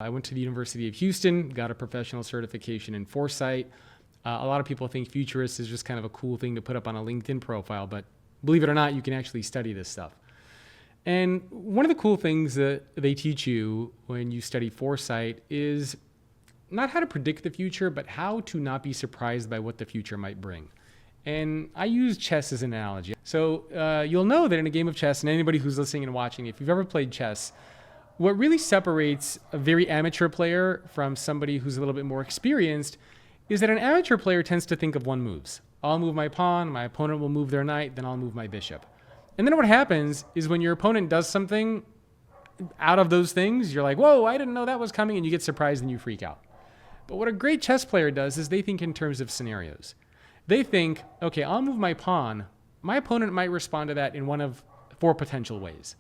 I went to the University of Houston, got a professional certification in foresight. A lot of people think Futurist is just kind of a cool thing to put up on a LinkedIn profile, but believe it or not, you can actually study this stuff. And one of the cool things that they teach you when you study foresight is not how to predict the future, but how to not be surprised by what the future might bring. And I use chess as an analogy. So you'll know that in a game of chess, and anybody who's listening and watching, if you've ever played chess, what really separates a very amateur player from somebody who's a little bit more experienced is that an amateur player tends to think of one moves. I'll move my pawn, my opponent will move their knight, then I'll move my bishop. And then what happens is when your opponent does something out of those things, you're like, whoa, I didn't know that was coming, and you get surprised and you freak out. But what a great chess player does is they think in terms of scenarios. They think, okay, I'll move my pawn. My opponent might respond to that in one of 4 potential ways.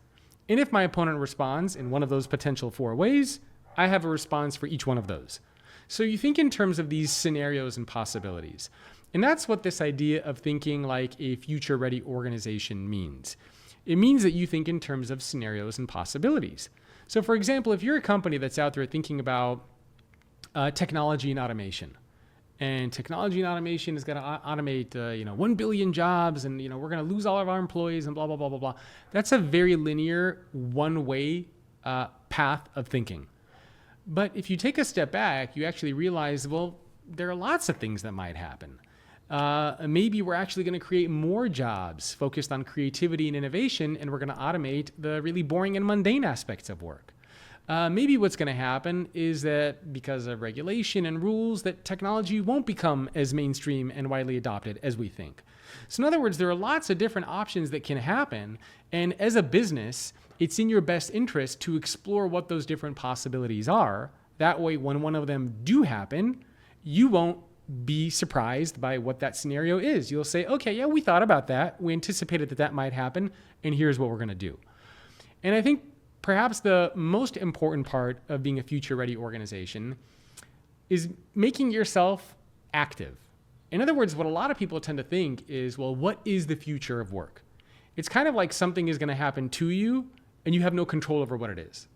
And if my opponent responds in one of those potential 4 ways, I have a response for each one of those. So you think in terms of these scenarios and possibilities. And that's what this idea of thinking like a future-ready organization means. It means that you think in terms of scenarios and possibilities. So for example, if you're a company that's out there thinking about technology and automation, and technology and automation is going to automate 1 billion jobs, and we're going to lose all of our employees and blah, blah, blah, blah, blah. That's a very linear, one-way path of thinking. But if you take a step back, you actually realize, well, there are lots of things that might happen. Maybe we're actually going to create more jobs focused on creativity and innovation, and we're going to automate the really boring and mundane aspects of work. Maybe what's going to happen is that because of regulation and rules, that technology won't become as mainstream and widely adopted as we think. So in other words, there are lots of different options that can happen. And as a business, it's in your best interest to explore what those different possibilities are. That way, when one of them do happen, you won't be surprised by what that scenario is. You'll say, okay, yeah, we thought about that. We anticipated that that might happen. And here's what we're going to do. And I think perhaps the most important part of being a future-ready organization is making yourself active. In other words, what a lot of people tend to think is, well, what is the future of work? It's kind of like something is going to happen to you and you have no control over what it is.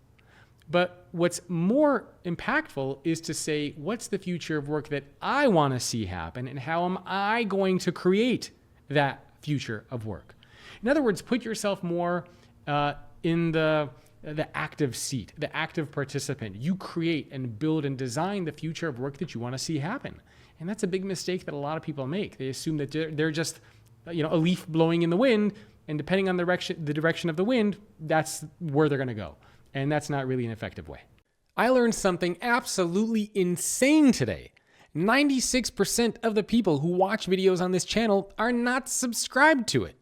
But what's more impactful is to say, what's the future of work that I want to see happen, and how am I going to create that future of work? In other words, put yourself more in the active seat, the active participant. You create and build and design the future of work that you want to see happen. And that's a big mistake that a lot of people make. They assume that they're just a leaf blowing in the wind, and depending on the direction of the wind, that's where they're going to go. And that's not really an effective way. I learned something absolutely insane today. 96% of the people who watch videos on this channel are not subscribed to it.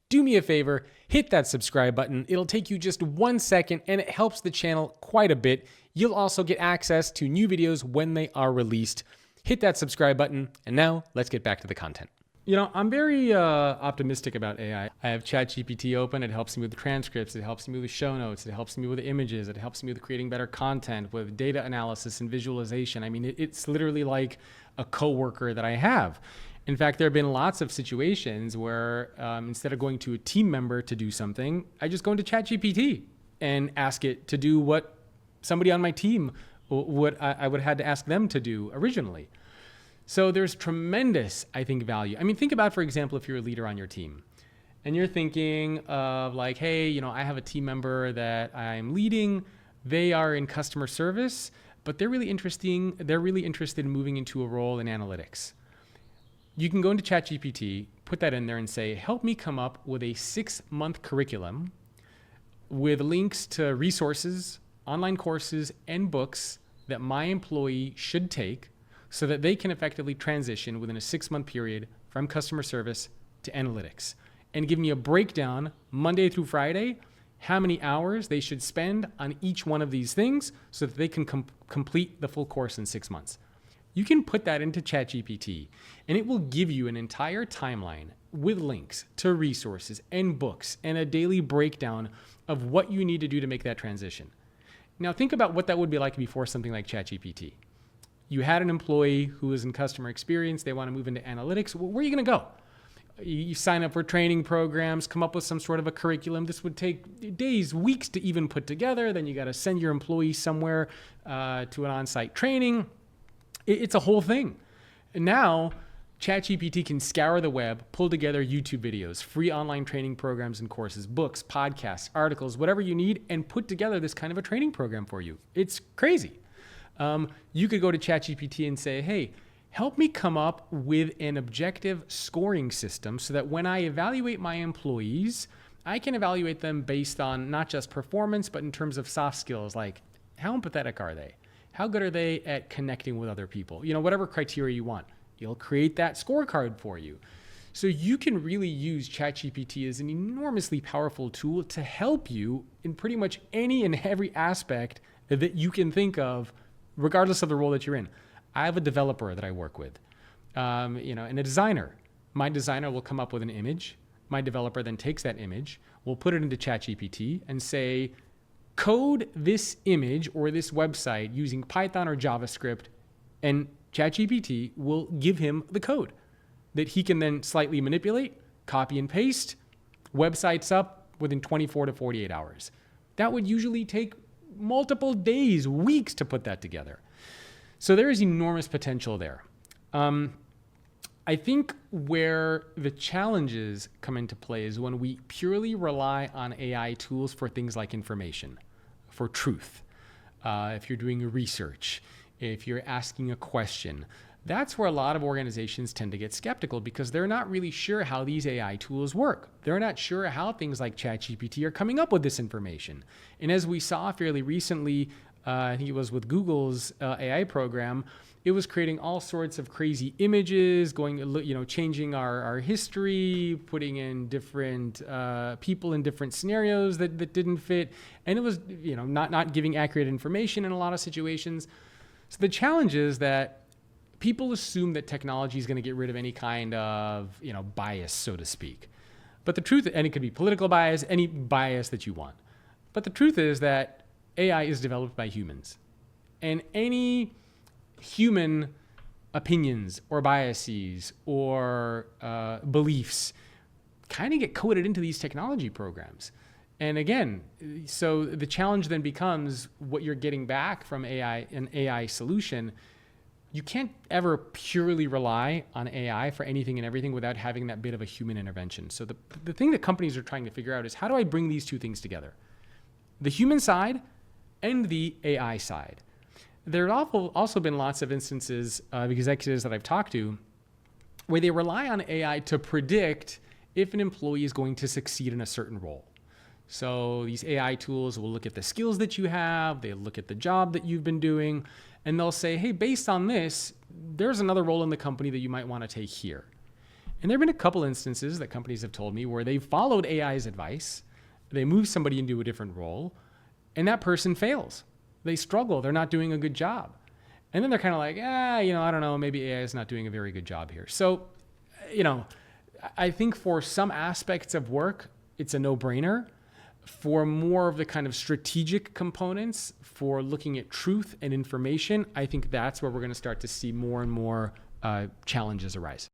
Do me a favor, hit that subscribe button. It'll take you just 1 second and it helps the channel quite a bit. You'll also get access to new videos when they are released. Hit that subscribe button, and now let's get back to the content. I'm very optimistic about AI. I have ChatGPT open. It helps me with transcripts. It helps me with show notes. It helps me with images. It helps me with creating better content, with data analysis and visualization. I mean, it's literally like a coworker that I have. In fact, there have been lots of situations where instead of going to a team member to do something, I just go into ChatGPT and ask it to do what somebody on my team I would have had to ask them to do originally. So there's tremendous, I think, value. I mean, think about, for example, if you're a leader on your team and you're thinking of like, hey, I have a team member that I'm leading. They are in customer service, but they're really interested in moving into a role in analytics. You can go into ChatGPT, put that in there and say, help me come up with a 6-month curriculum with links to resources, online courses, and books that my employee should take so that they can effectively transition within a 6-month period from customer service to analytics. And give me a breakdown Monday through Friday, how many hours they should spend on each one of these things so that they can complete the full course in 6 months. You can put that into ChatGPT and it will give you an entire timeline with links to resources and books and a daily breakdown of what you need to do to make that transition. Now think about what that would be like before something like ChatGPT. You had an employee who was in customer experience. They want to move into analytics. Where are you going to go? You sign up for training programs, come up with some sort of a curriculum. This would take days, weeks to even put together. Then you got to send your employees somewhere to an on-site training. It's a whole thing. And now ChatGPT can scour the web, pull together YouTube videos, free online training programs and courses, books, podcasts, articles, whatever you need, and put together this kind of a training program for you. It's crazy. You could go to ChatGPT and say, hey, help me come up with an objective scoring system so that when I evaluate my employees, I can evaluate them based on not just performance, but in terms of soft skills, like how empathetic are they? How good are they at connecting with other people? Whatever criteria you want. You'll create that scorecard for you. So you can really use ChatGPT as an enormously powerful tool to help you in pretty much any and every aspect that you can think of, regardless of the role that you're in. I have a developer that I work with, and a designer. My designer will come up with an image. My developer then takes that image, will put it into ChatGPT and say, code this image or this website using Python or JavaScript, and ChatGPT will give him the code that he can then slightly manipulate, copy and paste, websites up within 24 to 48 hours. That would usually take multiple days, weeks to put that together. So there is enormous potential there. I think where the challenges come into play is when we purely rely on AI tools for things like information, for truth. If you're doing research, if you're asking a question, that's where a lot of organizations tend to get skeptical because they're not really sure how these AI tools work. They're not sure how things like ChatGPT are coming up with this information. And as we saw fairly recently, I think it was with Google's AI program, it was creating all sorts of crazy images, changing our history, putting in different people in different scenarios that didn't fit. And it was, not giving accurate information in a lot of situations. So the challenge is that people assume that technology is going to get rid of any kind of, bias, so to speak. But the truth, and it could be political bias, any bias that you want. But the truth is that AI is developed by humans. And any human opinions or biases or beliefs kind of get coded into these technology programs. And again, so the challenge then becomes what you're getting back from AI, an AI solution. You can't ever purely rely on AI for anything and everything without having that bit of a human intervention. So the thing that companies are trying to figure out is, how do I bring these two things together? The human side and the AI side. There have also been lots of instances of executives that I've talked to where they rely on AI to predict if an employee is going to succeed in a certain role. So these AI tools will look at the skills that you have, they look at the job that you've been doing, and they'll say, hey, based on this, there's another role in the company that you might want to take here. And there have been a couple instances that companies have told me where they've followed AI's advice, they move somebody into a different role, and that person fails. They struggle, they're not doing a good job. And then they're kind of like, I don't know, maybe AI is not doing a very good job here. So, I think for some aspects of work, it's a no-brainer. For more of the kind of strategic components, for looking at truth and information, I think that's where we're going to start to see more and more challenges arise.